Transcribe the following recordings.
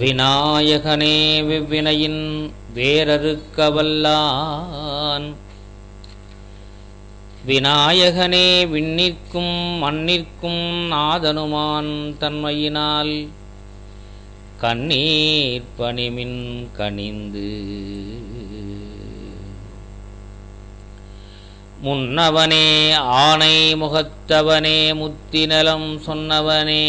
விநாயகனே விவ்வினையின் வேரறுக்கவல்லான் விநாயகனே விண்ணிற்கும் மண்ணிற்கும் நாதனுமான் தன்மையினால் கண்ணீர் பணிமின் கனிந்து முன்னவனே ஆணை முகத்தவனே முத்திநலம் சொன்னவனே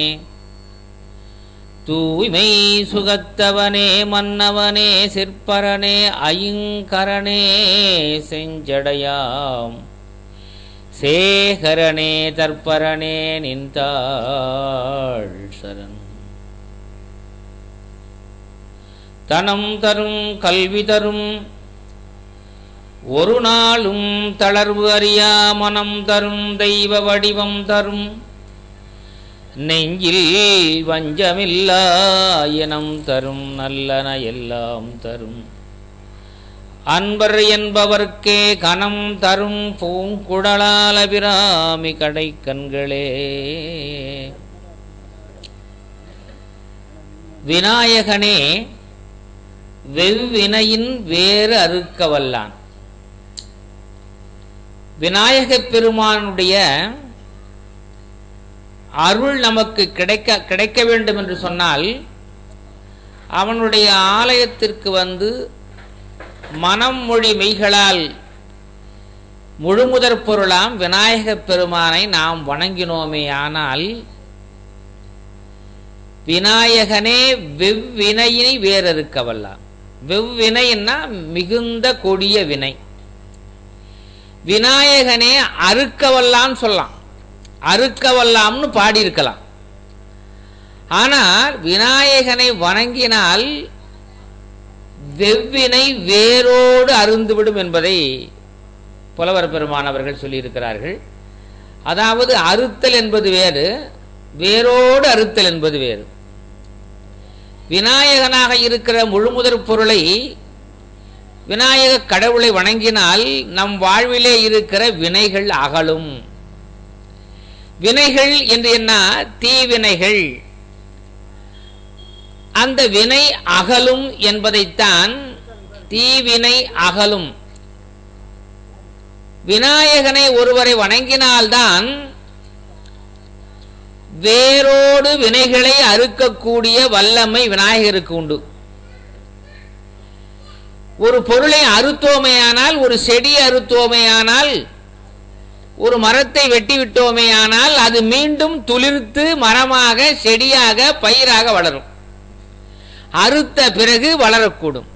தூய்மை சுகத்தவனே மன்னவனே சிற்பரனே ஐங்கரனே செஞ்சடையாம் சேகரனே தற்பரனே நின்றாள் சரண் தனம் தரும் கல்வி தரும் ஒரு நாளும் தளர்வு அறியா மனம் தரும் தெய்வ வடிவம் தரும் நெஞ்சில் வஞ்சமில்லா எனம் தரும் நல்லன எல்லாம் தரும் அன்பர் என்பவர்க்கே கனம் தரும் பூங்குழலால் அபிராமி கடை கண்களே விநாயகனே வெவ்வினையின் வேறு அறுக்கவல்லான். விநாயகப் பெருமானுடைய அருள் நமக்கு கிடைக்க வேண்டும் என்று சொன்னால் அவனுடைய ஆலயத்திற்கு வந்து மனம் மொழி மெய்களால் முழுமுதற் பொருளாம் விநாயகப் பெருமானை நாம் வணங்கினோமே ஆனால் விநாயகனே வெவ்வினையினை வேறறுக்கவல்லான். வெவ்வினைன்னா மிகுந்த கொடிய வினை. விநாயகனே அறுக்கவல்லான்னு சொல்லலாம், அறுக்கவல்லாம்னு பாடியிருக்கலாம். ஆனால் விநாயகனை வணங்கினால் வெவ்வினை வேரோடு அருந்துவிடும் என்பதை புலவர் பெருமானவர்கள் சொல்லியிருக்கிறார்கள். அதாவது அறுத்தல் என்பது வேறு, வேரோடு அறுத்தல் என்பது வேறு. விநாயகனாக இருக்கிற முழுமுதற் பொருளை விநாயக கடவுளை வணங்கினால் நம் வாழ்விலே இருக்கிற வினைகள் அகலும். வினைகள் என்று என்ன? தீவினைகள். அந்த வினை அகலும் என்பதைத்தான் தீவினை அகலும். விநாயகனை ஒருவரை வணங்கினால்தான் வேரோடு வினைகளை அறுக்கக்கூடிய வல்லமை விநாயகருக்கு உண்டு. ஒரு பொருளை அறுத்தோமேயானால், ஒரு செடியை அறுத்தோமேயானால், ஒரு மரத்தை வெட்டிவிட்டோமேயானால் அது மீண்டும் துளிர்த்து மரமாக செடியாக பயிராக வளரும். அறுத்த பிறகு வளரக்கூடும்.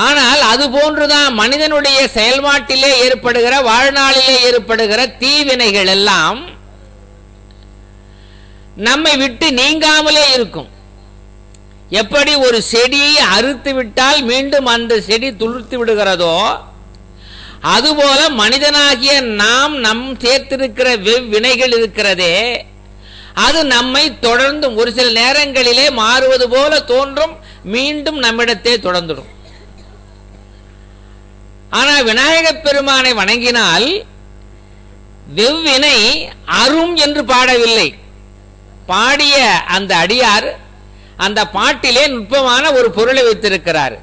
ஆனால் அதுபோன்றுதான் மனிதனுடைய செயல்பாட்டிலே ஏற்படுகிற, வாழ்நாளிலே ஏற்படுகிற தீவினைகள் எல்லாம் நம்மை விட்டு நீங்காமலே இருக்கும். எப்படி ஒரு செடியை அறுத்து விட்டால் மீண்டும் அந்த செடி துளிர்த்து விடுகிறதோ அதுபோல மனிதனாகிய நாம் நம் சேர்த்திருக்கிற வெவ்வினைகள் இருக்கிறதே, அது நம்மை தொடர்ந்து ஒரு சில நேரங்களிலே மாறுவது போல தோன்றும், மீண்டும் நம்மிடத்தே தொடர்ந்துடும். ஆனால் விநாயகப் பெருமானை வணங்கினால் வெவ்வினை அரும் என்று பாடவில்லை. பாடிய அந்த அடியார் அந்த பாட்டிலே நுட்பமான ஒரு பொருளை வைத்திருக்கிறார்.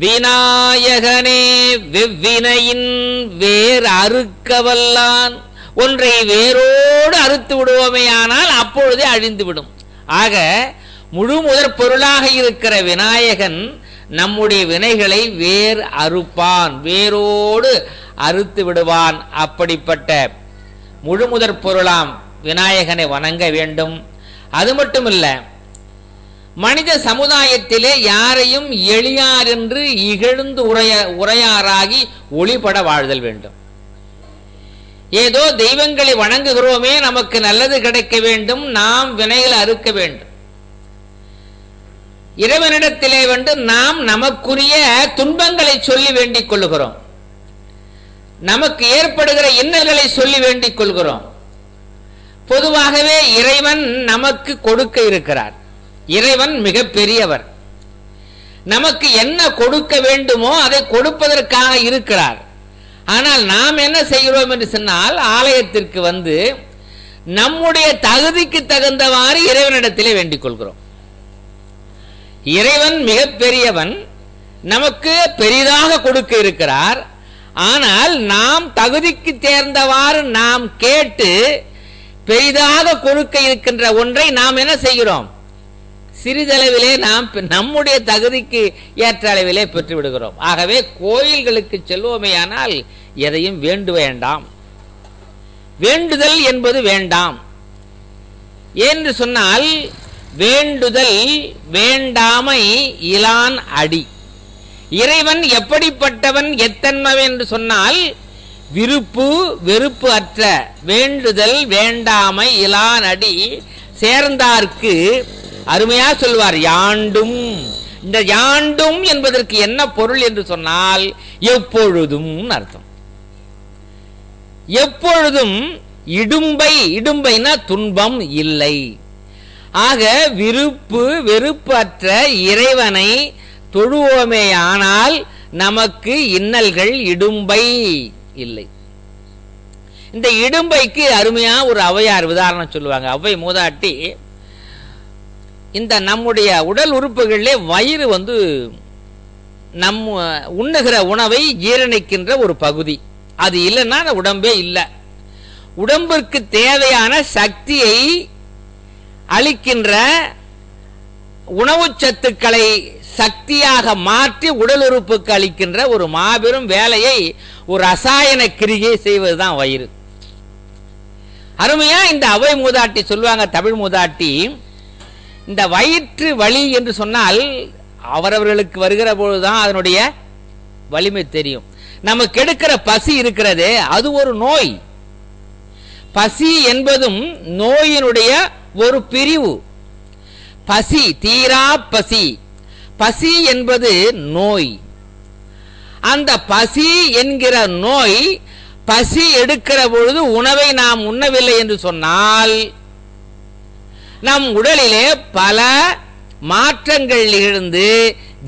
விநாயகனே வெவ்வினையின் வேர் அறுக்கவல்லான். ஒன்றை வேரோடு அறுத்து விடுவோமே ஆனால் அப்பொழுதே அழிந்துவிடும். ஆக முழு முதற் பொருளாக இருக்கிற விநாயகன் நம்முடைய வினைகளை வேர் அறுப்பான், வேரோடு அறுத்து விடுவான். அப்படிப்பட்ட முழு முதற் பொருளாம் விநாயகனை வணங்க வேண்டும். அது மட்டுமல்ல, மனித சமுதாயத்திலே யாரையும் எளியார் என்று இகழ்ந்து உரையாராகி ஒளிபட வாழ்தல் வேண்டும். ஏதோ தெய்வங்களை வணங்குகிறோமே, நமக்கு நல்லது கிடைக்க வேண்டும், நாம் வினைகளை அறுக்க வேண்டும். இறைவனிடத்திலே வந்து நாம் நமக்குரிய துன்பங்களை சொல்லி வேண்டிக் கொள்ளுகிறோம், நமக்கு ஏற்படுகிற இன்னல்களை சொல்லி வேண்டிக் கொள்கிறோம். பொதுவாகவே இறைவன் நமக்கு கொடுக்க இருக்கிறார். இறைவன் மிக பெரியவர். நமக்கு என்ன கொடுக்க வேண்டுமோ அதை கொடுப்பதற்காக இருக்கிறார். ஆனால் நாம் என்ன செய்கிறோம் என்று சொன்னால், ஆலயத்திற்கு வந்து நம்முடைய தகுதிக்கு தகுந்தவாறு இறைவனிடத்திலே வேண்டிக் கொள்கிறோம். இறைவன் மிக பெரியவன், நமக்கு பெரிதாக கொடுக்க இருக்கிறார். ஆனால் நாம் தகுதிக்கு தேர்ந்தவாறு நாம் கேட்டு பெரிதாக கொடுக்க இருக்கின்ற ஒன்றை நாம் என்ன செய்கிறோம், சிறிதளவிலே நாம் நம்முடைய தகுதிக்கு ஏற்ற அளவிலே பெற்று விடுகிறோம். ஆகவே கோயில்களுக்கு செல்வோமேயானால் எதையும் வேண்டு வேண்டாம், வேண்டுதல் என்பது வேண்டாம். என்று சொன்னால் வேண்டுதல் வேண்டாமை இலான் அடி. இறைவன் எப்படிப்பட்டவன் எத்தன்மவன் என்று சொன்னால், விருப்பு வெறுப்பு அற்ற வேண்டுதல் வேண்டாமை இலான் அடி சேர்ந்தார்க்கு அருமையா சொல்வார் யாண்டும். இந்த யாண்டும் என்பதற்கு என்ன பொருள் என்று சொன்னால், எப்பொழுதும் அர்த்தம். எப்பொழுதும் இடும்பை, இடும்பைனா துன்பம் இல்லை. ஆக விருப்பு வெறுப்பு அற்ற இறைவனை தொழுவோமேயானால் நமக்கு இன்னல்கள் இடும்பை இல்லை. இந்த இடும்பைக்கு அருமையா ஒரு ஔவையார் உதாரணம் சொல்லுவாங்க. ஔவை மூதாட்டி, இந்த நம்முடைய உடல் உறுப்புகளிலே வயிறு வந்து நம் உண்ணுகிற உணவை ஜீரணிக்கின்ற ஒரு பகுதி. அது இல்லைன்னா உடம்பே இல்லை. உடம்பிற்கு தேவையான சக்தியை அளிக்கின்ற உணவு சத்துக்களை சக்தியாக மாற்றி உடல் உறுப்புக்கு அளிக்கின்ற ஒரு மாபெரும் வேலையை ஒரு ரசாயன கிரியை செய்வதுதான் வயிறு. அருமையா இந்த ஔவை மூதாட்டி சொல்லுவாங்க, தமிழ் மூதாட்டி, இந்த வயிற்று வலி என்று சொன்னால் அவரவர்களுக்கு வருகிற பொழுதுதான் அதனுடைய வலிமை தெரியும். நமக்கு எடுக்கிற பசி இருக்கிறது, அது ஒரு நோய். பசி என்பதும் நோயினுடைய ஒரு பிரிவு. பசி, தீரா பசி, பசி என்பது நோய். அந்த பசி என்கிற நோய், பசி எடுக்கிற பொழுது உணவை நாம் உண்ணவில்லை என்று சொன்னால் நம் உடலிலே பல மாற்றங்கள் நிகழ்ந்து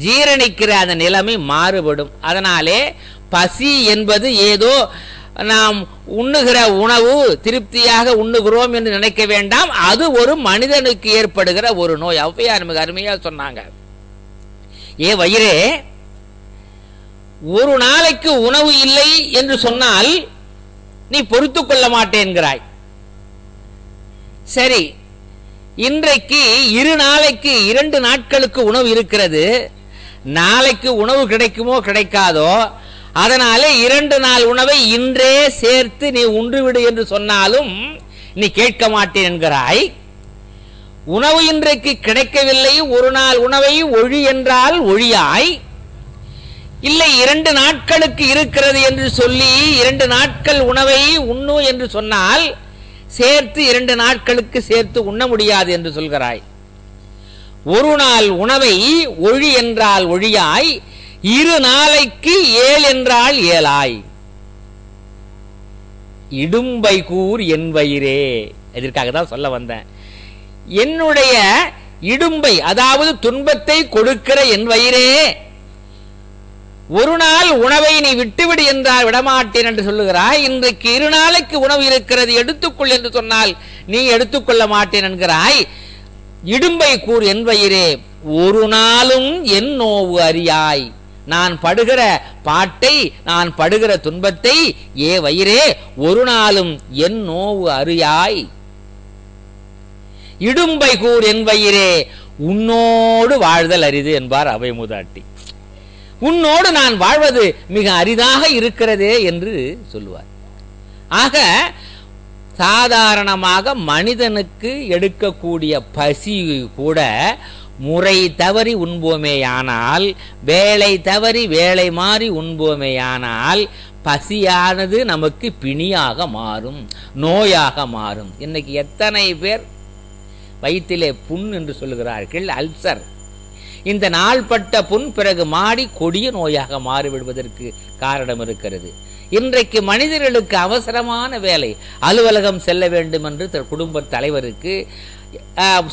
ஜீரணிக்கிற அந்த நிலைமை மாறுபடும். அதனாலே பசி என்பது ஏதோ நாம் உண்ணுகிற உணவு திருப்தியாக உண்ணுகிறோம் என்று நினைக்க வேண்டாம். அது ஒரு மனிதனுக்கு ஏற்படுகிற ஒரு நோய். ஔவையார் மிக அருமையா சொன்னாங்க, ஏ வயிறே, ஒரு நாளைக்கு உணவு இல்லை என்று சொன்னால் நீ பொறுத்துக் கொள்ள மாட்டேன்கிறாய். சரி, இன்றைக்கு 2 நாட்களுக்கு உணவு இருக்கிறது, நாளைக்கு உணவு கிடைக்குமோ கிடைக்காதோ, அதனாலே 2 நாள் உணவை இன்றே சேர்த்து நீ உன்றுவிடு என்று சொன்னாலும் நீ கேட்க மாட்டேன் என்கிறாய். உணவு இன்றைக்கு கிடைக்கவில்லை, ஒரு நாள் உணவை ஒழி என்றால் ஒழியாய். இல்லை 2 நாட்களுக்கு இருக்கிறது என்று சொல்லி 2 நாட்கள் உணவை உண்ணு என்று சொன்னால் சேர்த்து 2 நாட்களுக்கு சேர்த்து உண்ண முடியாது என்று சொல்கிறாய். ஒரு நாள் உணவை ஒழி என்றால் ஒழியாய், 2 நாளைக்கு 7 என்றால் ஏழாய். இடும்பை கூர் என் வயிறே. இதற்காக தான் சொல்ல வந்தேன். என்னுடைய இடும்பை, அதாவது துன்பத்தை கொடுக்கிற என் வயிறே, ஒரு நாள் உணவை நீ விட்டுவிடு என்றால் விடமாட்டேன் என்று சொல்லுகிறாய். இன்றைக்கு 2 நாளைக்கு உணவு இருக்கிறது, எடுத்துக்கொள் என்று சொன்னால் நீ எடுத்துக்கொள்ள மாட்டேன் என்கிறாய். இடும்பை கூர் என் வயிறே, ஒரு நாளும் என் நோவு அறியாய். நான் படுகிற பாட்டை, நான் படுகிற துன்பத்தை ஏ வயிறே ஒரு நாளும் என் நோவு அறியாய். இடும்பை கூர் என் வயிறே, உன்னோடு வாழ்தல் அரிது என்பார் ஔவை மூதாட்டி. உன்னோடு நான் வாழ்வது மிக அரிதாக இருக்கிறதே என்று சொல்லுவார். ஆக சாதாரணமாக மனிதனுக்கு எடுக்கக்கூடிய பசி கூட முறை தவறி உண்போமேயானால், வேலை தவறி வேலை மாறி உண்போமேயானால் பசியானது நமக்கு பிணியாக மாறும், நோயாக மாறும். இன்னைக்கு எத்தனை பேர் வயிற்றிலே புண் என்று சொல்லுகிறார்கள், அல்சர். இந்த நாள்பட்ட புண் பிறகு மாடி கொடிய நோயாக மாறிவிடுவதற்கு காரணம் இருக்கிறது. இன்றைக்கு மனிதர்களுக்கு அவசரமான வேலை, அலுவலகம் செல்ல வேண்டும் என்று குடும்ப தலைவருக்கு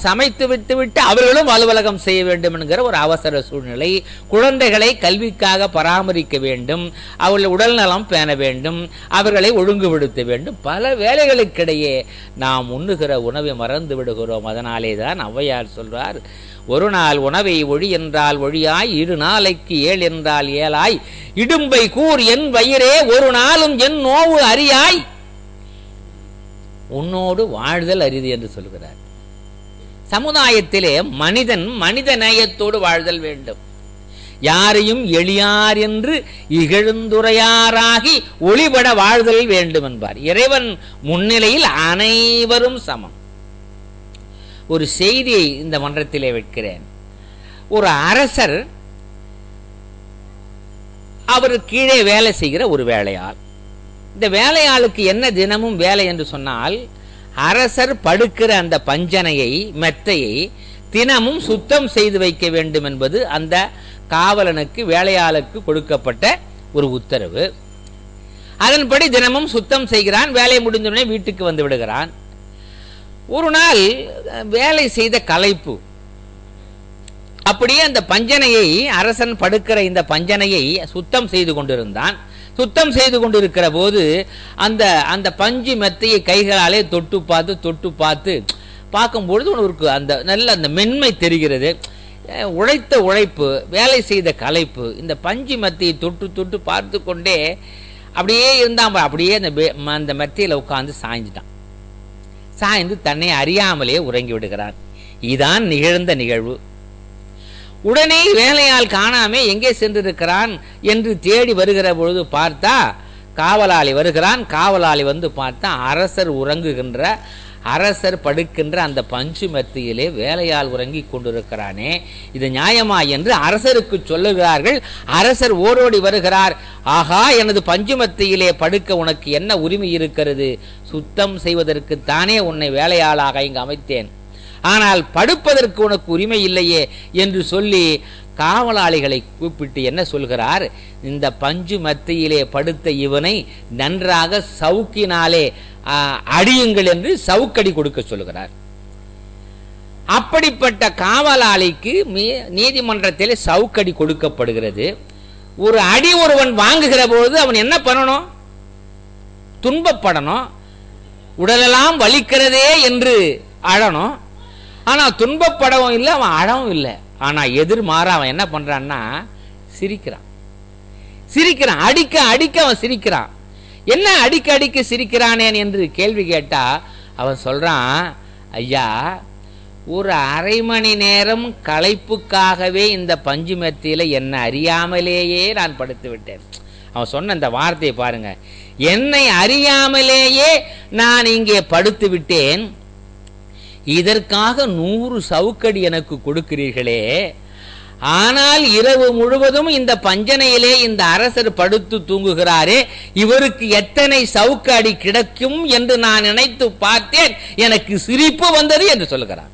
சமைத்து விட்டு அவர்களும் அலுவலகம் செய்ய வேண்டும் என்கிற ஒரு அவசர சூழ்நிலை. குழந்தைகளை கல்விக்காக பராமரிக்க வேண்டும், அவர்கள் உடல் நலம் பேண வேண்டும், அவர்களை ஒழுங்குபடுத்த வேண்டும். பல வேலைகளுக்கிடையே நாம் உண்ணுகிற உணவை மறந்து விடுகிறோம். அதனாலே தான் ஔவையார் சொல்றார், ஒரு நாள் உணவை ஒழி என்றால் ஒழியாய், இரு நாளைக்கு ஏழ் என்றால் ஏழாய், இடும்பை கூர் என் வயிறே ஒரு நாளும் என் நோவு அறியாய், உன்னோடு வாழ்தல் அரிது என்று சொல்கிறார். சமுதாயத்திலே மனிதன் மனித நேயத்தோடு வாழ்தல் வேண்டும். யாரையும் எளியார் என்று இகழ்ந்துரையாராகி ஒளிபட வாழ்தல் வேண்டும் என்பார். இறைவன் முன்னிலையில் அனைவரும் சமம். ஒரு செய்தியை இந்த மன்றத்திலே வைக்கிறேன். ஒரு அரசர், அவர் கீழே வேலை செய்கிற ஒரு வேலையாள். இந்த வேலையாளுக்கு என்ன தினமும் வேலை என்று சொன்னால், அரசர் படுக்கிற அந்த பஞ்சனையை, மெத்தையை தினமும் சுத்தம் செய்து வைக்க வேண்டும் என்பது அந்த காவலனுக்கு, வேலையாளுக்கு கொடுக்கப்பட்ட ஒரு உத்தரவு. அதன்படி தினமும் சுத்தம் செய்கிறான். வேலை முடிந்தவுடனே வீட்டுக்கு வந்து விடுகிறான். ஒரு நாள் வேலை செய்த களைப்பு, அப்படியே அந்த பஞ்சனையை, அரசன் படுக்கிற இந்த பஞ்சனையை சுத்தம் செய்து கொண்டிருந்தான். சுத்தம் செய்து கொண்டிருக்கிற போது அந்த அந்த பஞ்சு மெத்தையை கைகளாலே தொட்டு பார்த்து பார்க்கும்பொழுது உனக்கு அந்த நல்ல அந்த மென்மை தெரிகிறது. உழைத்த உழைப்பு, வேலை செய்த களைப்பு, இந்த பஞ்சு மெத்தையை தொட்டு பார்த்து கொண்டே அப்படியே இருந்தான். அப்படியே அந்த மெத்தையில் உட்கார்ந்து சாய்ஞ்சிட்டான். சாய்ந்து தன்னை அறியாமலே உறங்கி விடுகிறான். இதுதான் நிகழ்ந்த நிகழ்வு. உடனே வேலையால் காணாமே எங்கே சென்றிருக்கிறான் என்று தேடி வருகிற பொழுது பார்த்தா காவலாளி வருகிறான். காவலாளி வந்து பார்த்தா அரசர் உறங்குகின்ற, அரசர் படுக்கின்ற அந்த பஞ்சு மெத்தையிலே வேலையால் உறங்கி கொண்டிருக்கிறானே, இது நியாயமா என்று அரசருக்கு சொல்லுகிறார்கள். அரசர் ஓடோடி வருகிறார். ஆகா, எனது பஞ்சு மெத்தையிலே படுக்க உனக்கு என்ன உரிமை இருக்கிறது? சுத்தம் செய்வதற்கு தானே உன்னை வேலையாளாக இங்கு அமைத்தேன், ஆனால் படுப்பதற்கு உனக்கு உரிமை இல்லையே என்று சொல்லி காவலாளிகளை கூப்பிட்டு என்ன சொல்கிறார், இந்த பஞ்சு மெத்தையிலே படுத்த இவனை நன்றாக சவுக்கினாலே அடியுங்கள் என்று சவுக்கடி கொடுக்க சொல்கிறார். அப்படிப்பட்ட காவலாளிக்கு நீதிமன்றத்திலே சவுக்கடி கொடுக்கப்படுகிறது. ஒரு அடி ஒருவன் வாங்குகிற பொழுது அவன் என்ன பண்ணணும்? துன்பப்படணும், உடலெல்லாம் வலிக்கிறதே என்று அழணும். ஆனா துன்பப்படவும் இல்லை, அவன் அழவும் இல்லை. ஆனா எதிர்மாறா அவன் என்ன பண்றான்னா சிரிக்கிறான். அடிக்க அடிக்க அவன் சிரிக்கிறான். என்ன அடிக்க சிரிக்கிறானேன் என்று கேள்வி கேட்டா அவன் சொல்றான், ஐயா, ஒரு அரை மணி நேரம் களைப்புக்காகவே இந்த பஞ்சு மெத்தையில என்ன அறியாமலேயே நான் படுத்து விட்டேன். அவன் சொன்ன இந்த வார்த்தையை பாருங்க, என்னை அறியாமலேயே நான் இங்கே படுத்து விட்டேன், இதற்காக 100 சவுக்கடி எனக்கு கொடுக்கிறீர்களே, ஆனால் இரவு முழுவதும் இந்த பஞ்சனையிலே இந்த அரசர் படுத்து தூங்குகிறாரே, இவருக்கு எத்தனை சவுக்கடி கிடைக்கும் என்று நான் நினைத்து பார்த்தேன், எனக்கு சிரிப்பு வந்தது என்று சொல்கிறார்.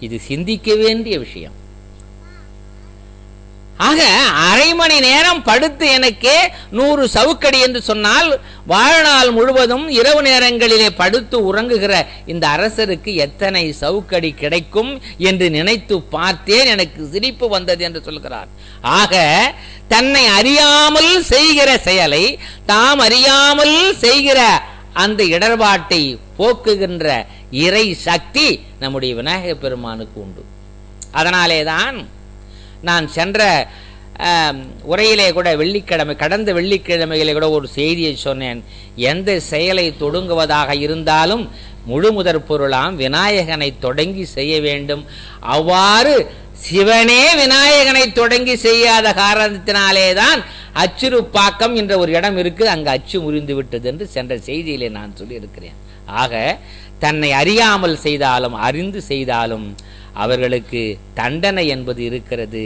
இது சிந்திக்க வேண்டிய விஷயம். ஆக அரை மணி நேரம் படுத்து எனக்கே 100 சவுக்கடி என்று சொன்னால், வாழ்நாள் முழுவதும் இரவு நேரங்களிலே படுத்து உறங்குகிற இந்த அரசருக்கு எத்தனை சவுக்கடி கிடைக்கும் என்று நினைத்து பார்த்தேன், எனக்கு சிரிப்பு வந்தது என்று சொல்கிறார். ஆக தன்னை அறியாமல் செய்கிற செயலை, தாம் அறியாமல் செய்கிற அந்த இடர்பாட்டை போக்குகின்ற இறை சக்தி நம்முடைய விநாயக பெருமானுக்கு உண்டு. அதனாலேதான் நான் சென்ற உரையிலே கூட கடந்த வெள்ளிக்கிழமையிலே கூட ஒரு செய்தியை சொன்னேன். எந்த செயலை தொடங்குவதாக இருந்தாலும் முழு முதற் பொருளாம் விநாயகனை தொடங்கி செய்ய வேண்டும். அவ்வாறு சிவனே விநாயகனை தொடங்கி செய்யாத காரணத்தினாலேதான் அச்சுறுப்பாக்கம் என்ற ஒரு இடம் இருக்கு, அங்கு அச்சு முறிந்து விட்டது என்று சென்ற செய்தியிலே நான் சொல்லியிருக்கிறேன். ஆக தன்னை அறியாமல் செய்தாலும் அறிந்து செய்தாலும் அவர்களுக்கு தண்டனை என்பது இருக்கிறது.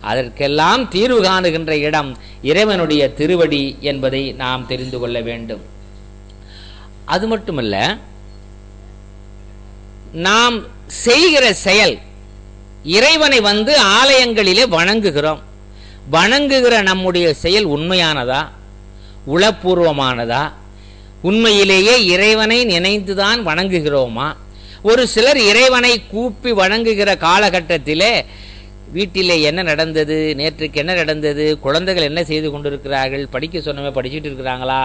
அதற்கெல்லாம் தீர்வு காணுகின்ற இடம் இறைவனுடைய திருவடி என்பதை நாம் தெரிந்து கொள்ள வேண்டும். அது மட்டுமல்ல, நாம் செய்கிற செயல், இறைவனை வந்து ஆலயங்களிலே வணங்குகிறோம். வணங்குகிற நம்முடைய செயல் உண்மையானதா? உளப்பூர்வமானதா, உண்மையிலேயே இறைவனை நினைந்துதான் வணங்குகிறோமா? ஒரு சிலர் இறைவனை கூப்பி வணங்குகிற காலகட்டத்திலே வீட்டிலே என்ன நடந்தது, நேற்றுக்கு என்ன நடந்தது, குழந்தைகள் என்ன செய்து கொண்டிருக்கிறார்கள், படிக்க சொன்னவே படிச்சுட்டு இருக்கிறாங்களா,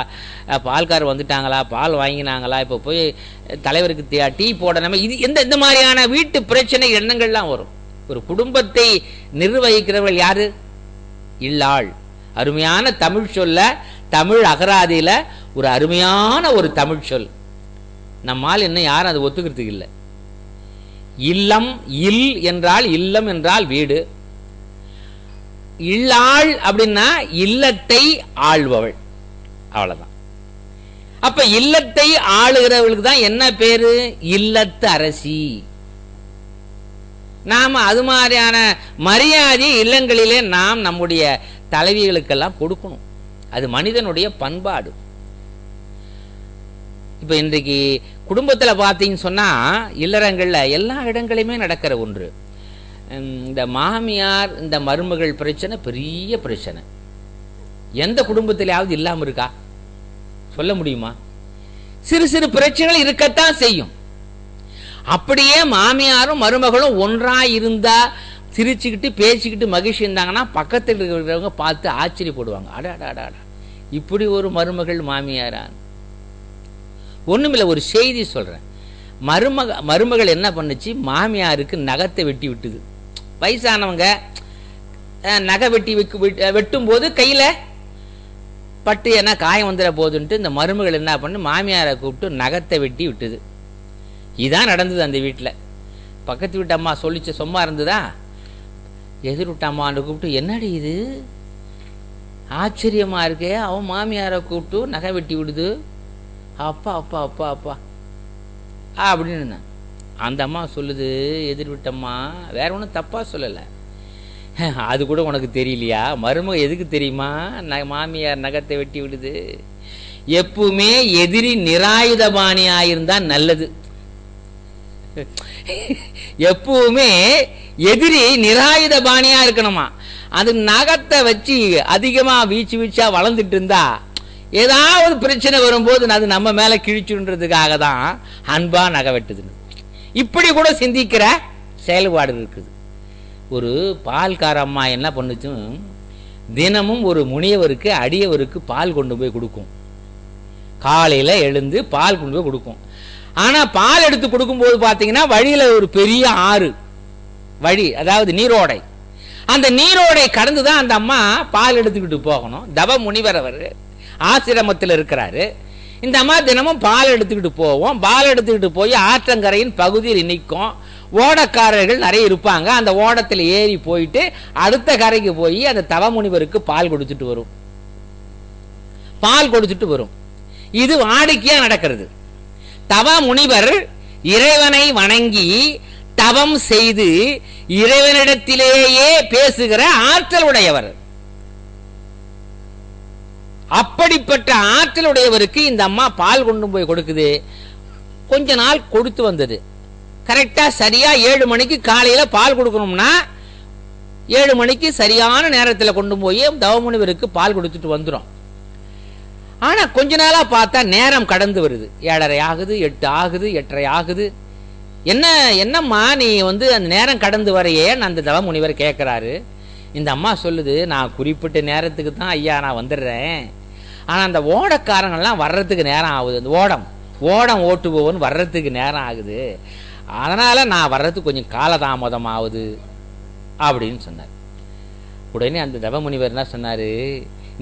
பால்கார் வந்துட்டாங்களா, பால் வாங்கினாங்களா, இப்போ போய் தலைவருக்கு டீ போடணுமே, இது இந்த மாதிரியான வீட்டு பிரச்சனை எண்ணங்கள்லாம் வரும். ஒரு குடும்பத்தை நிர்வகிக்கிறவர்கள் யாரு? இல்லாள். அருமையான தமிழ் சொல்ல, தமிழ் அகராதியில ஒரு அருமையான ஒரு தமிழ் சொல். நம்மால் இன்னும் யாரும் அதை ஒத்துக்கிறதுக்கு இல்லை. இல்லம், இல் என்றால் இல்லம் என்றால் வீடு. இல்லாள் அப்படின்னா இல்லத்தை ஆள்பவள், அவ்வளவுதான். அப்ப இல்லத்தை ஆளுகிறவளுக்கு தான் என்ன பேரு? இல்லத்து அரசி. நாம அது மாதிரியான மரியாதை இல்லங்களிலே நாம் நம்முடைய தலைவிகளுக்கெல்லாம் கொடுக்கணும். அது மனிதனுடைய பண்பாடு. இப்ப இன்றைக்கு குடும்பத்தில் பார்த்தீங்கன்னு சொன்னா, இல்லறங்கள்ல எல்லா இடங்களையுமே நடக்கிற ஒன்று. இந்த மாமியார் இந்த மருமகள் பிரச்சனை பெரிய பிரச்சனை. எந்த குடும்பத்திலாவது இல்லாம இருக்கா? சொல்ல முடியுமா? சிறு சிறு பிரச்சனைகள் இருக்கத்தான் செய்யும். அப்படியே மாமியாரும் மருமகளும் ஒன்றா இருந்தா, சிரிச்சுக்கிட்டு பேசிக்கிட்டு மகிழ்ச்சி இருந்தாங்கன்னா பக்கத்தில் இருக்கிறவங்க பார்த்து ஆச்சரியப்படுவாங்க. அடாடாடா, இப்படி ஒரு மருமகள் மாமியாரான். ஒண்ணுமில்ல, ஒரு செய்தி சொல்றேன். மருமகள் என்ன பண்ணுச்சு, மாமியாருக்கு நகத்தை வெட்டி விட்டுது. வயசானவங்க நகை வெட்டும் போது கையில பட்டு என்ன காயம் வந்துட போதுன்ட்டு இந்த மருமகள் என்ன பண்ணு, மாமியாரை கூப்பிட்டு நகத்தை வெட்டி விட்டுது. இதான் நடந்தது அந்த வீட்டில். பக்கத்து வீட்டு அம்மா சொல்லிச்சு, சும்மா இருந்ததா? எதிர் விட்ட அம்மான்னு கூப்பிட்டு, என்னடி இது ஆச்சரியமா இருக்கே, அவன் மாமியாரை கூப்பிட்டு நகை வெட்டி விடுது, அப்பா அப்பா அப்பா அப்பா அப்படின்னு அந்த அம்மா சொல்லுது. எதிர் விட்டம்மா வேற ஒன்றும் தப்பா சொல்லலை, அது கூட உனக்கு தெரியலையா? மருமக எதுக்கு தெரியுமா மாமியார் நகத்தை வெட்டி விடுது? எப்பவுமே எதிரி நிராயுதபாணியாயிருந்தா நல்லது. எப்பவுமே எதிரி நிராயுதபாணியா இருக்கணுமா. அது நகத்தை வச்சு அதிகமா வீச்சா வளர்ந்துட்டு இருந்தா ஏதாவது பிரச்சனை வரும்போது அது நம்ம மேல கிழிச்சுன்றதுக்காக தான் அன்பா நகை வெட்டுதுன்னு. இப்படி கூட சிந்திக்கிற செயல்பாடு இருக்குது. ஒரு பால்கார அம்மா என்ன பண்ணுச்சு, தினமும் ஒரு முனியவருக்கு அடியவருக்கு பால் கொண்டு போய் கொடுக்கும். காலையில எழுந்து பால் கொண்டு போய் கொடுக்கும். ஆனா பால் எடுத்து கொடுக்கும்போது பாத்தீங்கன்னா வழியில ஒரு பெரிய ஆறு வழி, அதாவது நீரோடை. அந்த நீரோடை கடந்துதான் அந்த அம்மா பால் எடுத்துக்கிட்டு போகணும். தவ முனிவர் அவர் ஆசிரமத்தில் இருக்கிறாரு. இந்த அம்மா தினமும் பால் எடுத்துக்கிட்டு போவோம். பால் எடுத்துக்கிட்டு போய் ஆற்றங்கரையின் பகுதியில் நிற்கும். ஓடக்காரர்கள் நிறைய இருப்பாங்க. அந்த ஓடத்தில் ஏறி போயிட்டு அடுத்த கரைக்கு போய் அந்த தவ முனிவருக்கு பால் கொடுத்துட்டு வரும். பால் கொடுத்துட்டு வரும். இது வாடிக்கையா நடக்கிறது. தவ முனிவர் இறைவனை வணங்கி தவம் செய்து இறைவனிடத்திலேயே பேசுகிற ஆற்றல் உடையவர். அப்படிப்பட்ட ஆற்றல் உடையவருக்கு இந்த அம்மா பால் கொண்டு போய் கொடுக்குது. கொஞ்ச நாள் கொடுத்து வந்தது. கரெக்டா சரியா 7 மணிக்கு காலையில பால் கொடுக்கணும்னா 7 மணிக்கு சரியான நேரத்தில் கொண்டு போய் தவமுனிவருக்கு பால் கொடுத்துட்டு வந்துடும். ஆனா கொஞ்ச நாளா பார்த்தா நேரம் கடந்து வருது. 7:30 ஆகுது, 8 ஆகுது, 8:30 ஆகுது. என்னம்மா நீ அந்த நேரம் கடந்து வரையே அந்த தவமுனிவர் கேட்கிறாரு. இந்த அம்மா சொல்லுது, நான் குறிப்பிட்ட நேரத்துக்கு தான் ஐயா நான் வந்துடுறேன். ஆனா அந்த ஓடக்காரங்கள்லாம் வர்றதுக்கு நேரம் ஆகுது. அந்த ஓடம் ஓட்டுபவன் வர்றதுக்கு நேரம் ஆகுது. அதனால நான் வர்றதுக்கு கொஞ்சம் காலதாமதம் ஆகுது அப்படின்னு சொன்னார். உடனே அந்த தவமுனிவர் என்ன சொன்னாரு,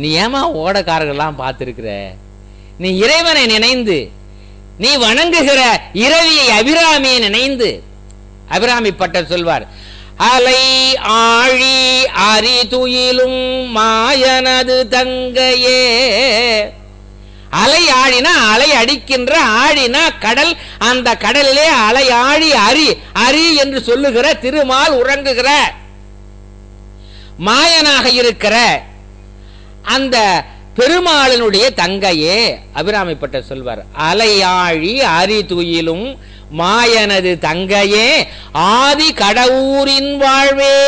நீ ஏமா ஓடக்காரர்கள்லாம் பார்த்துருக்கிற? நீ இறைவனை நினைந்து, நீ வணங்குகிற இரவியை அபிராமியை நினைந்து. அபிராமி பட்டர் சொல்வார், அலை ஆழி அரி துயிலும் மாயனது தங்கையே. அலை ஆழினா அலை அடிக்கின்ற, ஆழினா கடல். அந்த கடலிலே அலை ஆழி அரி அரி என்று சொல்லுகிற திருமால் உறங்குகிற மாயனாக இருக்கிற அந்த பெருமாளினுடைய தங்கையே. அபிராமிப்பட்டர் சொல்வார், அலையாழி அரி துயிலும் மாயனது தங்கையே ஆதி கடவுரின் வாழ்வே.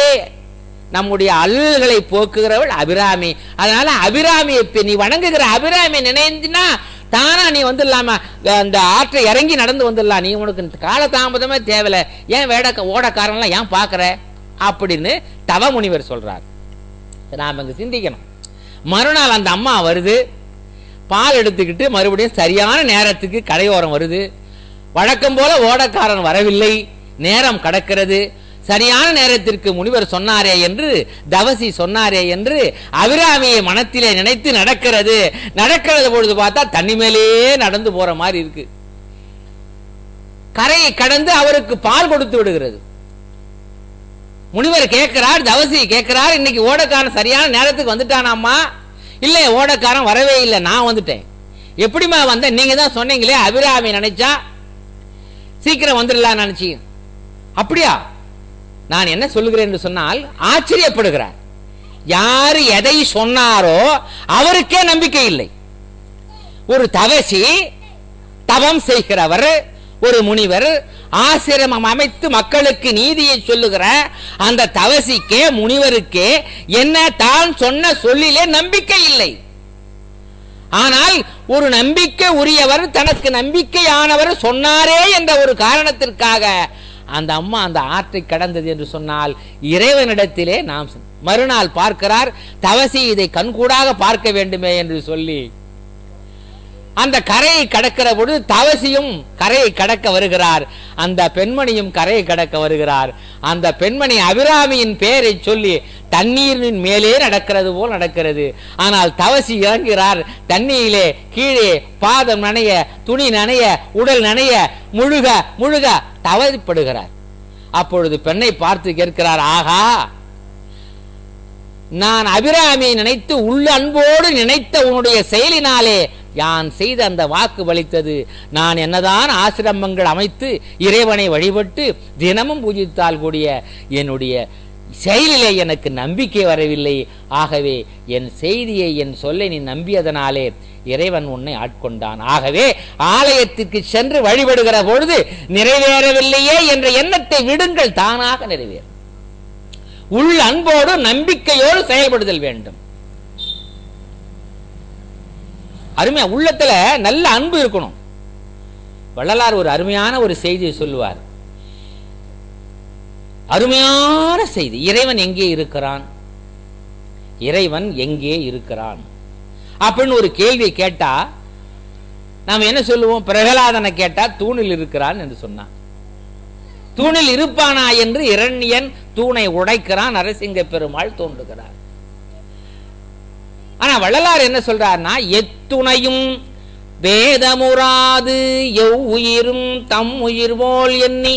நம்முடைய அல்லல்களை போக்குகிறவள் அபிராமி. அதனால அபிராமியை நீ வணங்குகிற அபிராமி நினைந்தினா தானா நீ வந்துடலாமா, அந்த ஆற்றை இறங்கி நடந்து வந்துடலாம். நீ உனக்கு காலதாமதமே தேவையில்லை, ஏன் ஓடக்காரன்லாம் ஏன் பார்க்குற அப்படின்னு தவமுனிவர் சொல்றார். நாம் இங்கே சிந்திக்கணும். மறுநாள் அந்த அம்மா வருது, பால் எடுத்துக்கிட்டு மறுபடியும் சரியான நேரத்துக்கு கரையோரம் வருது. வழக்கம் போல ஓடக்காரன் வரவில்லை, நேரம் கடக்கிறது. சரியான நேரத்திற்கு முனிவர் சொன்னாரே என்று, தவசி சொன்னாரே என்று அபிராமியை மனத்திலே நினைத்து நடக்கிறது பொழுது பார்த்தா தண்ணி மேலேயே நடந்து போற மாதிரி இருக்கு. கரையை கடந்து அவருக்கு பால் கொடுத்து விடுகிறது. முனிவர் கேட்கிறார், தவசி கேட்கிறார், இன்னைக்கு ஓடக்காரன் சரியான நேரத்துக்கு வந்துட்டானாமா? இல்லை, ஓடக்காரன் வரவே இல்லை, நான் வந்துட்டேன். எப்படிமா வந்த? நீங்க தான் சொன்னீங்களே அபிராமி நினைச்சா சீக்கிரம் வந்துடலாம் நினைச்சி. அப்படியா? நான் என்ன சொல்லுகிறேன் என்று சொன்னால் ஆச்சரியப்படுகிறார். யாரு எதை சொன்னாரோ அவருக்கே நம்பிக்கை இல்லை. ஒரு தவசி, தவம் செய்கிறவர், ஒரு முனிவர் ஆசிரமம் அமைத்து மக்களுக்கு நீதியை சொல்லுகிற அந்த தவசிக்கே முனிவருக்கே என்ன தான் சொன்ன சொல்லிலே நம்பிக்கை இல்லை. ஆனால் ஒரு நம்பிக்கை உரியவர், தனக்கு நம்பிக்கையானவர் சொன்னாரே என்ற ஒரு காரணத்திற்காக அந்த அம்மா அந்த ஆற்றை கடந்தது என்று சொன்னால் இறைவனிடத்திலே நாம் மறுநாள் பார்க்கிறார். தவசி இதை கண்கூடாக பார்க்க வேண்டுமே என்று சொல்லி அந்த கரையை கடக்கிற பொழுது தவசியும் கரையை கடக்க வருகிறார், அந்த பெண்மணியும் கரையை கடக்க வருகிறார். அந்த பெண்மணி அபிராமியின் பெயரை சொல்லி தண்ணீரின் மேலே நடக்கிறது போல் நடக்கிறது. ஆனால் தவசி இறங்குகிறார் தண்ணீரிலே. கீழே பாதம் நனைய, துணி நனைய, உடல் நனைய, முழுக முழுக தவறிப்படுகிறார். அப்பொழுது பெண்ணை பார்த்து கேட்கிறார், ஆகா, நான் அபிராமியை நினைத்து உள்ள அன்போடு நினைத்த உன்னுடைய செயலினாலே யான் செய்த அந்த வாக்கு பலித்தது. நான் என்னதான் ஆசிரமங்கள் அமைத்து இறைவனை வழிபட்டு தினமும் பூஜித்தால் கூடிய என்னுடைய செயலிலே எனக்கு நம்பிக்கை வரவில்லை. ஆகவே என் செய்தியை, என் சொல்லை நீ நம்பியதனாலே இறைவன் உன்னை ஆட்கொண்டான். ஆகவே ஆலயத்திற்கு சென்று வழிபடுகிற பொழுது நிறைவேறவில்லையே என்ற எண்ணத்தை விடுங்கள், தானாக நிறைவேறும். உள் அன்போடு நம்பிக்கையோடு செயல்படுதல் வேண்டும். அருமையா உள்ளத்துல நல்ல அன்பு இருக்கணும். வள்ளலார் ஒரு அருமையான ஒரு செய்தியை சொல்லுவார். அருமையான செய்தி. இறைவன் எங்கே இருக்கிறான், இறைவன் எங்கே இருக்கிறான் அப்படின்னு ஒரு கேள்வி கேட்டா நாம் என்ன சொல்லுவோம்? பிரகலாதனை கேட்டா தூணில் இருக்கிறான் என்று சொன்னான். தூணில் இருப்பானா என்று இரண்யன் தூணை உடைக்கிறான், நரசிங்க பெருமாள் தோன்றுகிறார். ஆனா வள்ளலார் என்ன சொல்றார்னா, எத்துணையும் வேதமுறாது எவ் உயிரும் தம் உயிர் போல் எண்ணி,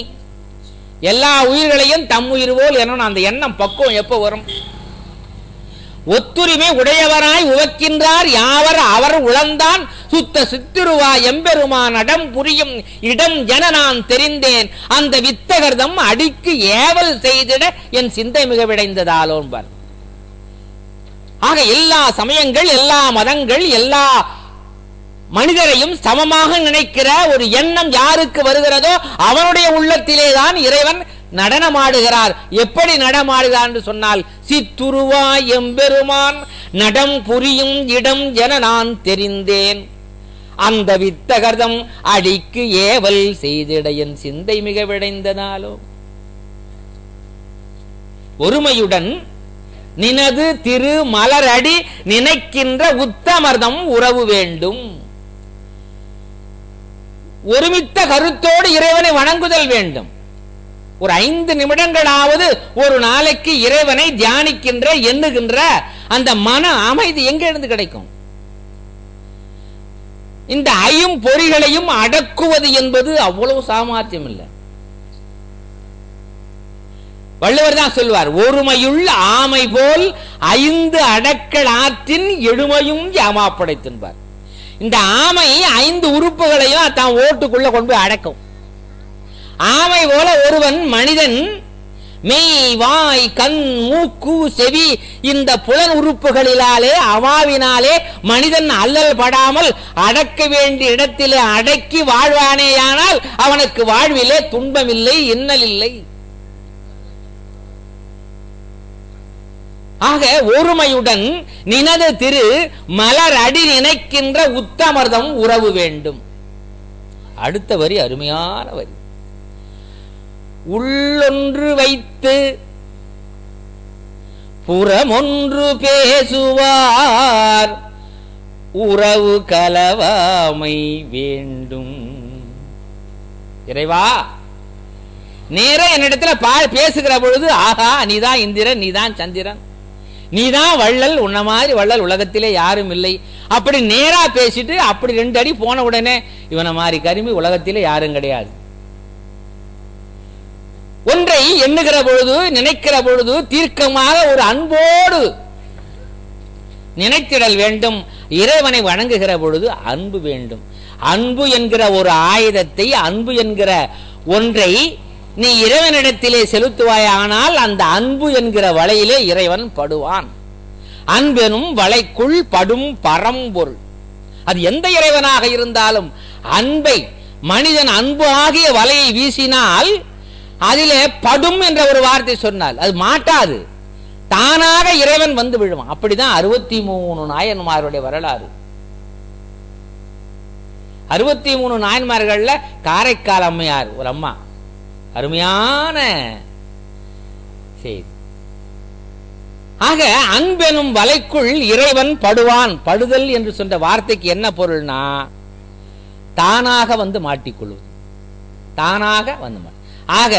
எல்லா உயிர்களையும் தம் உயிர் போல் என்ன, அந்த எண்ணம் பக்குவம் எப்ப வரும்? ஒத்துரிமை உடையவராய் உவக்கின்றார் யாவர் அவர் உளந்தான் சுத்த சித்திருவா எம்பெருமான் அடம் புரியும் இடம் என நான் தெரிந்தேன், அந்த வித்தகர்தம் அடிக்கு ஏவல் செய்திட என் சிந்தை மிக விடைந்ததாலோன்பார். ஆக எல்லா சமயங்கள், எல்லா மதங்கள், எல்லா மனிதரையும் சமமாக நினைக்கிற ஒரு எண்ணம் யாருக்கு வருகிறதோ அவனுடைய உள்ளத்திலேதான் இறைவன் நடனமாடுகிறார். எப்படி நடமாடுகிறார் என்று சொன்னால், சித்துருவாய் எம்பெருமான் நடம் புரியும் இடம் என நான் தெரிந்தேன், அந்த வித்தகர்தம் அடிக்கு ஏவல் செய்திட என் சிந்தை மிக விடைந்ததாலோ. ஒருமையுடன் நினது திரு மலரடி நினைக்கின்ற உத்தமர்தம் உறவு வேண்டும். ஒருமித்த கருத்தோடு இறைவனை வணங்குதல் வேண்டும். ஒரு 5 நிமிடங்களாவது ஒரு நாளைக்கு இறைவனை தியானிக்கின்ற, எண்ணுகின்ற அந்த மன அமைதி எங்க இருந்து கிடைக்கும்? இந்த ஐம்பொறிகளையும் அடக்குவது என்பது அவ்வளவு சாமர்த்தியம் இல்லை. வள்ளுவர் தான் சொல்வார், ஒருமையுள் ஆமை போல் 5 அடக்கல் ஆற்றின் எழுமையும் யாமாப்படைத்தின்பார். இந்த ஆமை 5 உறுப்புகளையும் தான் ஓட்டுக்குள்ள கொண்டு போய் அடக்கும். ஆமை போல ஒருவன் மனிதன் மெய், வாய், கண், மூக்கு, செவி இந்த புலன் உறுப்புகளினாலே அவாவினாலே மனிதன் அல்லல் படாமல் அடக்க வேண்டிய இடத்திலே அடக்கி வாழ்வானேயானால் அவனுக்கு வாழ்விலே துன்பமில்லை, இன்னல் இல்லை. ஆக ஒருமையுடன் நினது திரு மலர் அடி நினைக்கின்ற உத்தமர்தம் உறவு வேண்டும். அடுத்த வரி அருமையான வரி. உள்ளொன்று வைத்து புறமொன்று பேசுவார் உறவு கலவாமை வேண்டும். இறைவா, நேர என்னிடத்துல பேசுகிற பொழுது, ஆகா நீதான் இந்திரன், நீதான் சந்திரன், நீதான் வள்ளல், உன்ன மாதிரி வள்ளல் உலகத்திலே யாரும் இல்லை, அப்படி நேரா பேசிட்டு அப்படி 2 அடி போன உடனே இவனை மாதிரி கருமி உலகத்திலே யாரும் கிடையாது. ஒன்றை எண்ணுகிற பொழுது, நினைக்கிற பொழுது தீர்க்கமாக ஒரு அன்போடு நினைத்திடல் வேண்டும். இறைவனை வணங்குகிற பொழுது அன்பு வேண்டும். அன்பு என்கிற ஒரு ஆயுதத்தை, அன்பு என்கிற ஒன்றை நீ இறைவனிடத்திலே செலுத்துவாயானால் அந்த அன்பு என்கிற வலையிலே இறைவன் படுவான். அன்பெனும் வலைக்குள் படும் பரம்பொருள். அது எந்த இறைவனாக இருந்தாலும் அன்பை மனிதன் அன்பு ஆகிய வலையை வீசினால் அதிலே படும் என்ற ஒரு வார்த்தை சொன்னால் அது மாட்டாது, தானாக இறைவன் வந்து விழுவான். அப்படிதான் 63 நாயன்மாருடைய வரலாறு. 63 நாயன்மார்கள்ல காரைக்கால் அம்மையார் ஒரு அம்மா, அருமையான செய்தி. ஆக அன்பெனும் வலைக்குள் இறைவன் படுவான். படுதல் என்று சொன்ன வார்த்தைக்கு என்ன பொருள்னா தானாக வந்து மாட்டிக்கொள்வது, தானாக வந்து. ஆக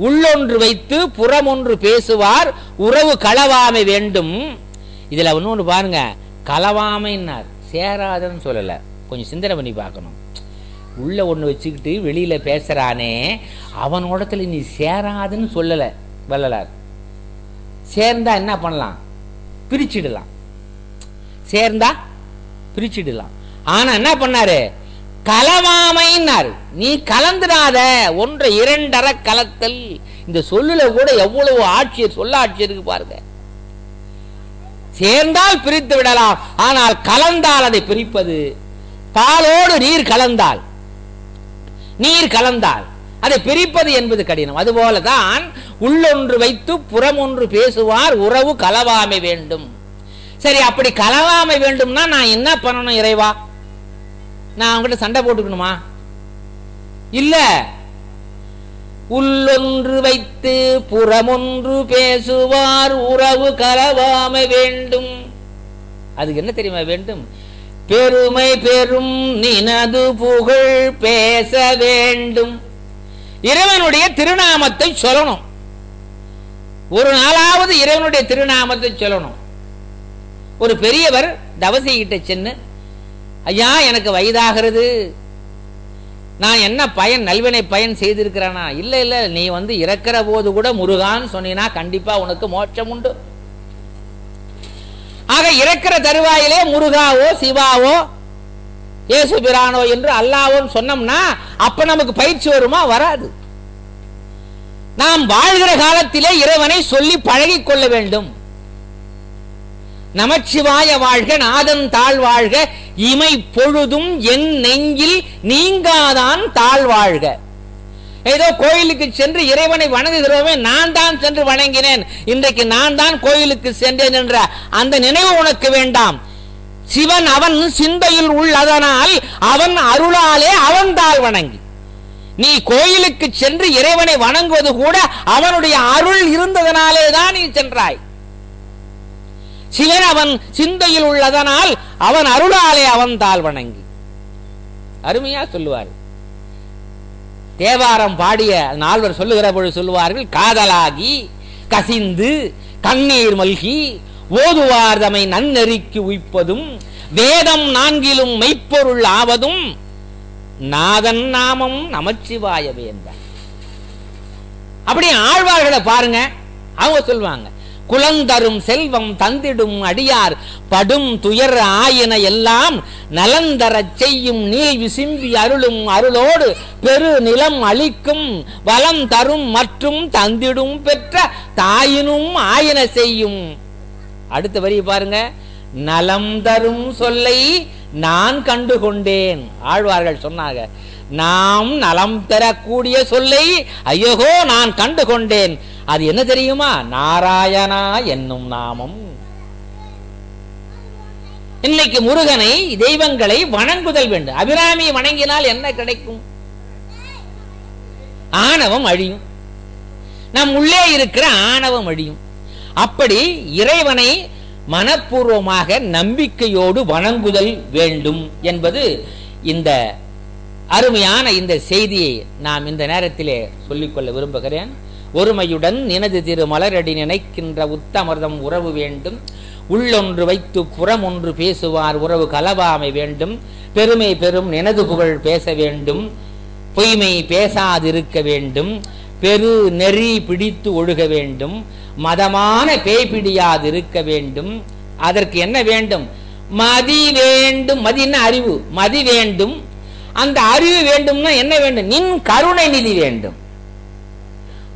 உள்ளொன்று வைத்து புறமொன்று பேசுவார் உறவு களவாமை வேண்டும். இதுல ஒண்ணு பாருங்க, களவாமைன்னார், சேராதன்னு சொல்லல. கொஞ்சம் சிந்தனை பண்ணி பார்க்கணும். உள்ள ஒண்ணு வச்சுக்கிட்டு வெளியில பேசுறானே அவனோடத்துல நீ சேராதுன்னு சொல்லல வள்ளலார். சேர்ந்தா என்ன பண்ணலாம்? பிரிச்சிடலாம். சேர்ந்தா பிரிச்சிடலாம். ஆனா என்ன பண்ணாரு? கலவாமைன்னாரு. நீ கலந்துடாத, ஒன்றை 2 அற கலத்தல். இந்த சொல்லுல கூட எவ்வளவு ஆட்சியர் சொல்லாட்சி இருக்கு பாருங்க. சேர்ந்தால் பிரித்து விடலாம், ஆனால் கலந்தால் அதை பிரிப்பது. பாலோடு நீர் கலந்தால், நீர் கலந்தால் அதை பிரிப்பது என்பது கடினம். அதுபோலதான் உள்ளொன்று வைத்து புறமொன்று பேசுவார் உறவு கலவாமை வேண்டும். சரி, அப்படி கலவாமை வேண்டும்னா நான் என்ன பண்ணணும் இறைவா? நான் அவங்ககிட்ட சண்டை போட்டுக்கணுமா? இல்ல. உள்ளொன்று வைத்து புறமொன்று பேசுவார் உறவு கலவாமை வேண்டும். அதுக்கு என்ன தெரியுமா வேண்டும்? பெருமை பெரும் நினது புகழ் பேச வேண்டும். இறைவனுடைய திருநாமத்தை சொல்லணும். ஒரு நாளாவது இறைவனுடைய திருநாமத்தை சொல்லணும். ஒரு பெரியவர் தவசிகிட்ட சென்று, ஐயா எனக்கு வயதாகிறது, நான் என்ன பயன், நல்வினை பயன் செய்திருக்கிறானா? இல்ல இல்ல, நீ வந்து இறக்கிற போது கூட முருகான்னு சொன்னீனா கண்டிப்பா உனக்கு மோட்சம் உண்டு. ஆக இறக்கிற தருவாயிலே முருகாவோ சிவாவோ இயேசு பிரானோ என்று அல்லாஹ்வும் சொன்னோம்னா அப்ப நமக்கு பயிற்சி வருமா? வராது. நாம் வாழ்கிற காலத்திலே இறைவனை சொல்லி பழகிக் கொள்ள வேண்டும். நமச்சிவாய வாழ்க, நாதன் தாழ் வாழ்க, இமை பொழுதும் என் நெஞ்சில் நீங்காதான் தாழ் வாழ்க. ஏதோ கோயிலுக்கு சென்று இறைவனை வணங்குகிறோமே, நான் தான் சென்று வணங்கினேன், இன்றைக்கு நான் தான் கோயிலுக்கு சென்றேன் என்ற அந்த நினைவு உனக்கு வேண்டாம். சிவன் அவன் சிந்தையில் உள்ளதனால் அவன் அருளாலே அவன் தாள் வணங்கி. நீ கோயிலுக்கு சென்று இறைவனை வணங்குவது கூட அவனுடைய அருள் இருந்ததனாலே தான் நீ சென்றாய். சிவன் அவன் சிந்தையில் உள்ளதனால் அவன் அருளாலே அவன் தாள் வணங்கி. அருமையா சொல்லுவார். தேவாரம் பாடிய நால்வர் சொல்லுகிற பொழுது சொல்லுவார்கள், காதலாகி கசிந்து கண்ணீர் மல்கி ஓதுவார் தமை நன்னெறிக்கு உய்ப்பதும் வேதம் 4லும் மெய்ப்பொருள் ஆவதும் நாதன் நாமம் நமச்சிவாய வேந்த. அப்படி ஆழ்வார்களை பாருங்க, அவங்க சொல்லுவாங்க, குலந்தரும் செல்வம் தந்திடும் அடியார் படும் துயர் ஆயின எல்லாம் நலந்தரச் செய்யும் நீள் விசும்பி அருளும் அருளோடு பெரு நிலம் அளிக்கும் வளம் தரும் மற்றும் தந்திடும் பெற்ற தாயினும் ஆயின செய்யும். அடுத்த வரி பாருங்க, நலம் தரும் சொல்லை நான் கண்டு கொண்டேன். ஆழ்வார்கள் சொன்னாங்க, நாம் நலம் தரக்கூடிய சொல்லை ஐயோ நான் கண்டு கொண்டேன். அது என்ன தெரியுமா? நாராயணா என்னும் நாமம். இன்னைக்கு முருகனை, தெய்வங்களை வணங்குதல் வேண்டும். அபிராமி வணங்கினால் என்ன கிடைக்கும்? ஆணவம் அழியும். நம் உள்ளே இருக்கிற ஆணவம் அழியும். அப்படி இறைவனை மனப்பூர்வமாக நம்பிக்கையோடு வணங்குதல் வேண்டும் என்பது இந்த அருமையான இந்த செய்தியை நாம் இந்த நேரத்திலே சொல்லிக்கொள்ள விரும்புகிறேன். ஒருமையுடன் நினது திரு மலரடி நினைக்கின்ற உத்தமர்தம் உறவு வேண்டும். உள்ளொன்று வைத்து புறம் ஒன்று பேசுவார் உறவு கலவாமை வேண்டும். பெருமை பெரும் நினது புகழ் பேச வேண்டும். பொய்மை பேசாதிருக்க வேண்டும். பெரு நெறி பிடித்து ஒழுக வேண்டும். மதமான பேய்பிடியாது இருக்க வேண்டும். அதற்கு என்ன வேண்டும்? மதி வேண்டும். மதின அறிவு, மதி வேண்டும். அந்த அறிவு வேண்டும்னா என்ன வேண்டும்? நின் கருணை நிதி வேண்டும்.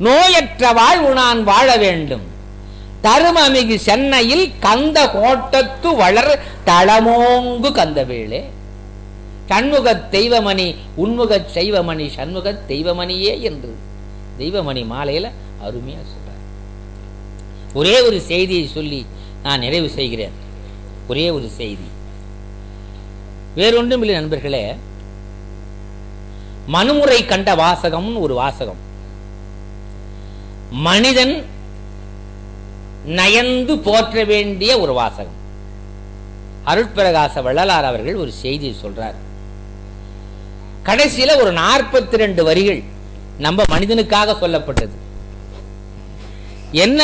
நோயற்ற வாழ்வு நான் வாழ வேண்டும். தருமமிகு சென்னையில் கந்த கோட்டத்து வளர் தளமோங்கு கந்தவேளே. சண்முக தெய்வமணி உன்முக செய்வமணி சண்முக தெய்வமணியே என்று தெய்வமணி மாலையில அருமையா சொல்றார். ஒரே ஒரு செய்தியை சொல்லி நான் நிறைவு செய்கிறேன். ஒரே ஒரு செய்தி, வேறொன்றும் இல்லை நண்பர்களே. மனுமுறை கண்ட வாசகம் ஒரு வாசகம். மனிதன் நயந்து போற்ற வேண்டிய ஒரு வாசகம். அருட்பிரகாச வள்ளலார் அவர்கள் ஒரு செய்தியை சொல்றார். கடைசியில ஒரு 42 வரிகள் நம்ம மனிதனுக்காக சொல்லப்பட்டது. என்ன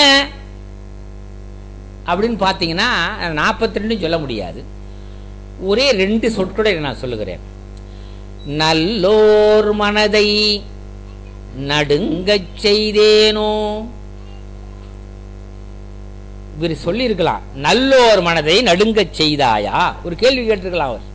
அப்படின்னு பார்த்தீங்கன்னா 42 சொல்ல முடியாது. ஒரே 2 சொற்களை நான் சொல்லுகிறேன். நல்லோர் மனதை நடுங்கச் செய்தேனோ. இவர் சொல்லி இருக்கலாம், நல்லோர் மனதை நடுங்கச் செய்தாயா, ஒரு கேள்வி கேட்டிருக்கலாம் அவர்.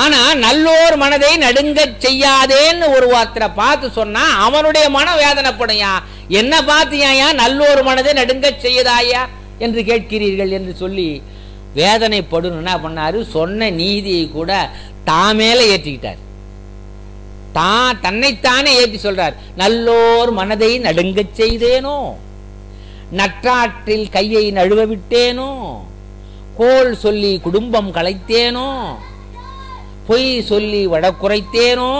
ஆனா நல்லோர் மனதை நடுங்கச் செய்யாதேன்னு ஒரு வார்த்தை பார்த்து சொன்னா அவனுடைய மனம் வேதனைப்படையா. என்ன பார்த்தியா நல்லோர் மனதை நடுங்கச் செய்தாயா என்று கேட்கிறீர்கள் என்று சொல்லி வேதனைப்படும். என்ன பண்ணாரு? சொன்ன நீதியை கூட தாமேல ஏற்றிக்கிட்டார். தன்னைத்தானே ஏற்றி சொல்றார். நல்லோர் மனதை நடுங்கச் செய்தேனோ, நற்றாற்றில் கையை நழுவ விட்டேனோ, கோள் சொல்லி குடும்பம் கலைத்தேனோ, பொய் சொல்லி வடக்குறைத்தேனோ.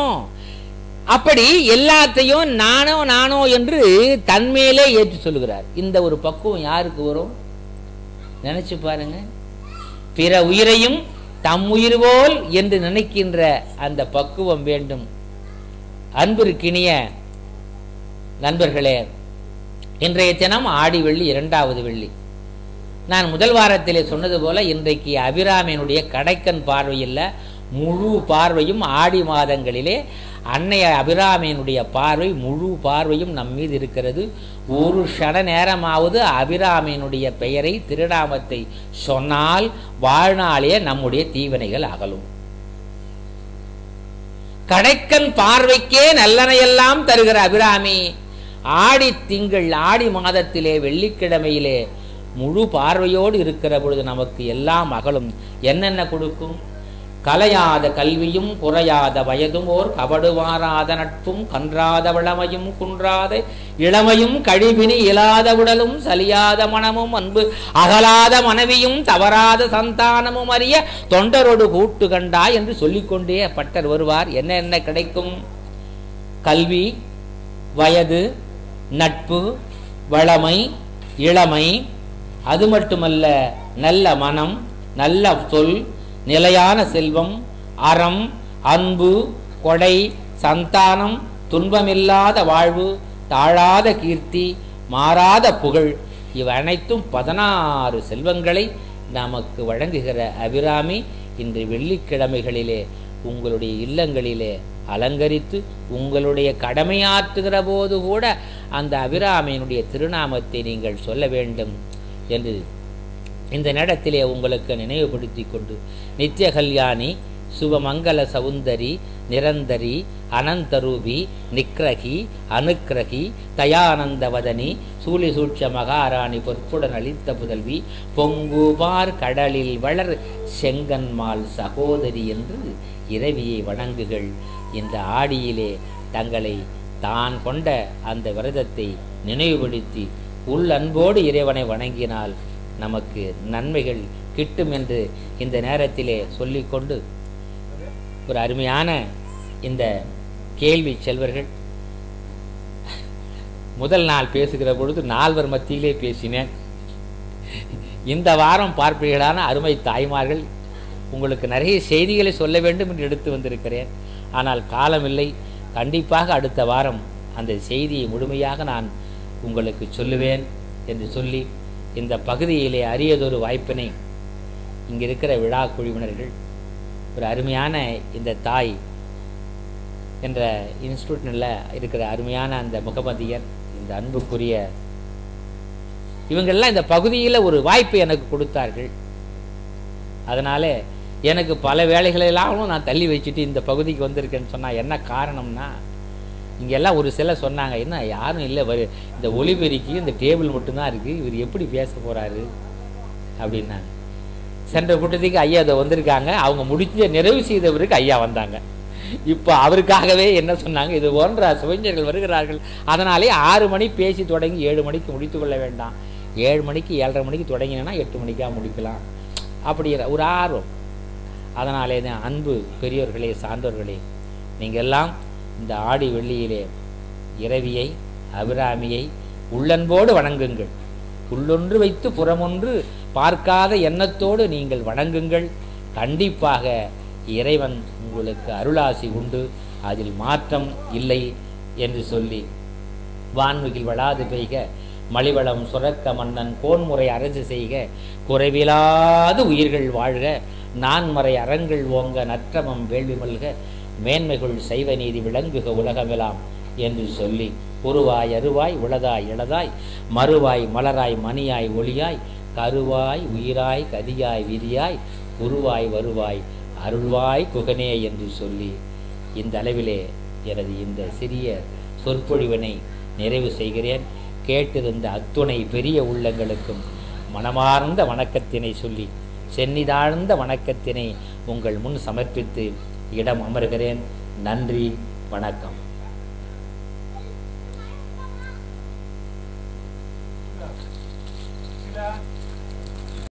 அப்படி எல்லாத்தையும் நானோ நானோ என்று தன்மேலே ஏற்றி சொல்லுகிறார். இந்த ஒரு பக்குவம் யாருக்கு வரும்? நினைச்சு பாருங்க. பிற உயிரையும் தம் உயிர் போல் என்று நினைக்கின்ற அந்த பக்குவம் வேண்டும். அன்பிற்கினிய நண்பர்களே, இன்றைய தினம் ஆடி வெள்ளி, 2வது வெள்ளி. நான் முதல் வாரத்திலே சொன்னது போல இன்றைக்கு அபிராமியினுடைய கடைக்கண் பார்வையில் முழு பார்வையும் ஆடி மாதங்களிலே அன்னைய அபிராமியினுடைய பார்வை முழு பார்வையும் நம் மீது இருக்கிறது. ஒரு க்ஷண நேரமாவது அபிராமியினுடைய பெயரை திருநாமத்தை சொன்னால் வாழ்நாளே நம்முடைய தீவினைகள் அகலும். கடைக்கண் பார்வைக்கே நல்லனையெல்லாம் தருகிற அபிராமி ஆடி திங்கள் ஆடி மாதத்திலே வெள்ளிக்கிழமையிலே முழு பார்வையோடு இருக்கிற பொழுது நமக்கு எல்லாம் அகலும். என்னென்ன கொடுக்கும்? கலையாத கல்வியும் குறையாத வயதும் ஓர் கபடுவாராத நட்பும் கன்றாத வளமையும் குன்றாத இளமையும் கழிவினி இயலாத உடலும் சலியாத மனமும் அன்பு அகலாத மனைவியும் தவறாத சந்தானமும் அறிய தொண்டரோடு கூட்டு கண்டா என்று சொல்லிக்கொண்டே பட்டர் வருவார். என்ன என்ன கிடைக்கும்? கல்வி, வயது, நட்பு, வளமை, இளமை, அது மட்டுமல்ல நல்ல மனம், நல்ல சொல், நிலையான செல்வம், அறம், அன்பு, கொடை, சந்தானம், துன்பமில்லாத வாழ்வு, தாழாத கீர்த்தி, மாறாத புகழ், இவை அனைத்தும் 16 செல்வங்களை நமக்கு வழங்குகிற அபிராமி இன்று வெள்ளிக்கிழமைகளிலே உங்களுடைய இல்லங்களிலே அலங்கரித்து உங்களுடைய கடமையாற்றுகிற போது கூட அந்த அபிராமியினுடைய திருநாமத்தை நீங்கள் சொல்ல வேண்டும் என்று இந்த நேரத்திலே உங்களுக்கு நினைவுபடுத்தி கொண்டு, நித்திய கல்யாணி, சுபமங்கல சவுந்தரி, நிரந்தரி, அனந்தரூபி, நிக்ரகி, அனுக்கிரகி, தயானந்தவதனி, சூழி சூட்ச மகாராணி, பொற்புடன் அளித்த புதல்வி, பொங்குபார் கடலில் வளர் செங்கன்மால் சகோதரி என்று இரவியை வணங்குகள். இந்த ஆடியிலே தங்களை தான் கொண்ட அந்த விரதத்தை நினைவுபடுத்தி உள் அன்போடு இறைவனை வணங்கினால் நமக்கு நன்மைகள் கிட்டும் என்று இந்த நேரத்திலே சொல்லிக்கொண்டு, ஒரு அருமையான இந்த கேள்வி செல்வர்கள், முதல் நாள் பேசுகிற பொழுது 4 மத்தியிலே பேசினேன். இந்த வாரம் பார்ப்பீர்களான அருமை தாய்மார்கள், உங்களுக்கு நிறைய செய்திகளை சொல்ல வேண்டும் என்று எடுத்து வந்திருக்கிறேன். ஆனால் காலமில்லை. கண்டிப்பாக அடுத்த வாரம் அந்த செய்தியை முழுமையாக நான் உங்களுக்கு சொல்லுவேன் என்று சொல்லி, இந்த பகுதியிலே அரியதொரு வாய்ப்பினை இங்கே இருக்கிற விழா குழுவினர்கள், ஒரு அருமையான இந்த தாய் என்ற இன்ஸ்டியூட்டில் இருக்கிற அருமையான அந்த முகமதியர், இந்த அன்புக்குரிய இவங்கெல்லாம் இந்த பகுதியில் ஒரு வாய்ப்பை எனக்கு கொடுத்தார்கள். அதனால் எனக்கு பல வேலைகளெல்லாம் நான் தள்ளி வச்சுட்டு இந்த பகுதிக்கு வந்திருக்கேன்னு சொன்னால் என்ன காரணம்னா, இங்கெல்லாம் ஒரு சிலர் சொன்னாங்க, என்ன யாரும் இல்லை, இந்த ஒலிபெருக்கி இந்த டேபிள் மட்டும்தான் இருக்குது, இவர் எப்படி பேச போகிறாரு அப்படின்னாங்க. சென்ற கூட்டத்துக்கு ஐயா அதை வந்திருக்காங்க, அவங்க முடிஞ்ச நிறைவு செய்தவருக்கு ஐயா வந்தாங்க. இப்போ அவருக்காகவே என்ன சொன்னாங்க, இது போன்ற சுவைஞர்கள் வருகிறார்கள், அதனாலே 6 மணி பேசி தொடங்கி 7 மணிக்கு முடித்து கொள்ள வேண்டாம், 7 மணிக்கு 7:30 மணிக்கு தொடங்கினா 8 மணிக்காக முடிக்கலாம் அப்படிங்கிற ஒரு ஆர்வம். அதனாலே தான் அன்பு பெரியோர்களே, சான்றோர்களே, நீங்கள் எல்லாம் இந்த ஆடி வெள்ளியிலே இரவியை அபிராமியை உள்ளன்போடு வணங்குங்கள். உள்ளொன்று வைத்து புறமொன்று பார்க்காத எண்ணத்தோடு நீங்கள் வணங்குங்கள். கண்டிப்பாக இறைவன் உங்களுக்கு அருளாசி உண்டு, அதில் மாற்றம் இல்லை என்று சொல்லி, வான்மிகில் வளாது பெய்க மலிவளம் சுரக்க மன்னன் கோன்முறை அரசு செய்க குறைவிலாது உயிர்கள் வாழ்க நான்மறை அறங்கள் ஓங்க நற்றமம் வேள்வி மல்க மேன்மைகள் சைவ நீதி விளங்குக உலகமெல்லாம் என்று சொல்லி, உருவாய் அருவாய் உளதாய் இளதாய் மறுவாய் மலராய் மணியாய் ஒளியாய் கருவாய் உயிராய் கதியாய் விதியாய் உருவாய் வருவாய் அருள்வாய் குகனே என்று சொல்லி, இந்த அளவிலே எனது இந்த சிறிய சொற்பொழிவினை நிறைவு செய்கிறேன். கேட்டிருந்த அத்துணை பெரிய உள்ளங்களுக்கும் மனமார்ந்த வணக்கத்தினை சொல்லி, சென்னிதாழ்ந்த வணக்கத்தினை உங்கள் முன் சமர்ப்பித்து இடம் அமர்கிறேன். நன்றி, வணக்கம்.